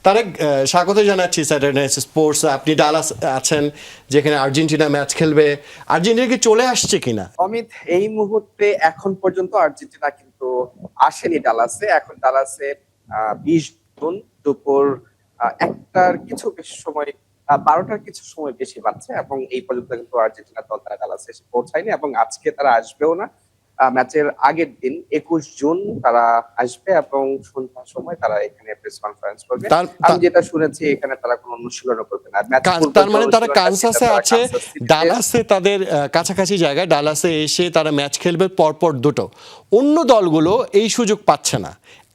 তারেক, স্বাগত জানাচ্ছি Saturday night sports. আপনি ডালাস আছেন, যেখানে আর্জেন্টিনা ম্যাচ খেলবে। আর্জেন্টিনা কি চলে আসছে কিনা? অমিত, এই মুহূর্তে এখন পর্যন্ত আর্জেন্টিনা কিন্তু আসেনি ডালাসে। এখন ডালাসে 20 জুন দুপুর 1টার কিছু বেশি সময়, 12টার কিছু সময় বেশি বাজছে, এবং এই পর্যন্ত কিন্তু আর্জেন্টিনা দল তারা ডালাসে এসে পৌঁছায়নি, এবং আজকে তারা আসবেও না। ম্যাচের আগের দিন 21 জুন তারা আসবে, এবং সন্ধ্যার সময় তারা এখানে প্রেস কনফারেন্স করবে। আমি যেটা শুনেছি, এখানে তারা কোনো অনুশীলনও করবে না। ম্যাচ পূর্বে তার মানে তারা অনুশীলনটা ছিল কানসাসে তারা আছে, কানসাস সিটিতে। ডালাসে তাদের কাছাকাছি জায়গায়, ডালাসে এসে তারা ম্যাচ খেলবে পরপর দুটো। অন্য দলগুলো এই সুযোগ পাচ্ছে না।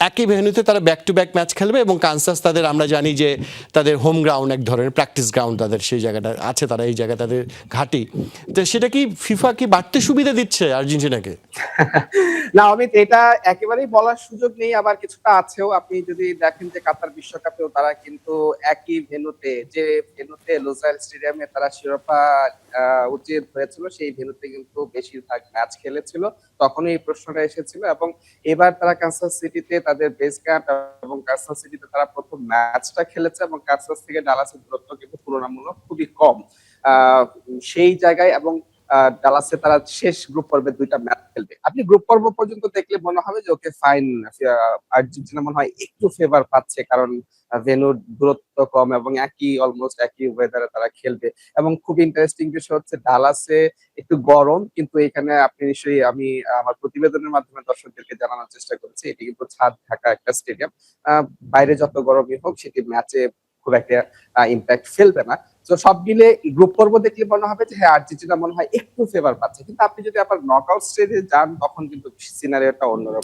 একই ভেন্যুতে তারা ব্যাক টু ব্যাক ম্যাচ খেলবে, এবং কানসাস তাদের, আমরা জানি যে তাদের হোম গ্রাউন্ড, এক ধরনের প্র্যাকটিস গ্রাউন্ড তাদের, সেই জায়গাটা আছে, তারা এই জায়গায় তাদের ঘাঁটি। তো সেটা কি ফিফা কি বাড়তে সুবিধা দিচ্ছে আর্জেন্টিনাকে? না অমিত, এটা একেবারেই বলার সুযোগ নেই, আবার কিছুটা আছেও। আপনি যদি দেখেন যে কাতার বিশ্বকাপেও তারা কিন্তু একই ভেন্যুতে, যে ভেন্যুতে লোসাইল স্টেডিয়ামে তারা শিরোপা উজ্জীবিত হয়েছিল, সেই ভেন্যুতে কিন্তু বেশিরভাগ ম্যাচ খেলেছিল। তখনই এই প্রশ্নটা এসেছিল, এবং এবার তারা কানসাস সিটিতে তাদের বেস ক্যাম্প, এবং কানসাস সিটিতে তারা প্রথম ম্যাচটা খেলেছে, এবং কানসাস থেকে ডালাসের দূরত্ব কিন্তু তুলনামূলক খুবই কম। সেই জায়গায়, এবং ডালাসে তারা শেষ গ্রুপ পর্বে 2টা ম্যাচ খেলবে। আপনি গ্রুপ পর্ব পর্যন্ত দেখলে মনে হবে যে ওকে ফাইন, আর্জেন্টিনা মনে হয় একটু ফেভার পাচ্ছে, কারণ ভেন্যুর দূরত্ব কম, এবং অলমোস্ট একই ওয়েদারে তারা খেলবে। এবং খুব ইন্টারেস্টিং বিষয় হচ্ছে, ডালাসে একটু গরম, কিন্তু এখানে আপনি নিশ্চয়ই, আমি আমার প্রতিবেদনের মাধ্যমে দর্শকদেরকে জানানোর চেষ্টা করেছি, এটি কিন্তু ছাদ ঢাকা একটা স্টেডিয়াম। বাইরে যত গরমই হোক, সেটি ম্যাচে খুব একটা ইম্প্যাক্ট ফেলবে না। তো সব মিলে গ্রুপ পর্ব দেখলে মনে হবে যে হ্যাঁ, আর্জেন্টিনা মনে হয় একটু ফেভার পাচ্ছে, কিন্তু আপনি যদি আবার নকআউট স্টেজে যান, তখন কিন্তু সিনারিওটা অন্যরকম।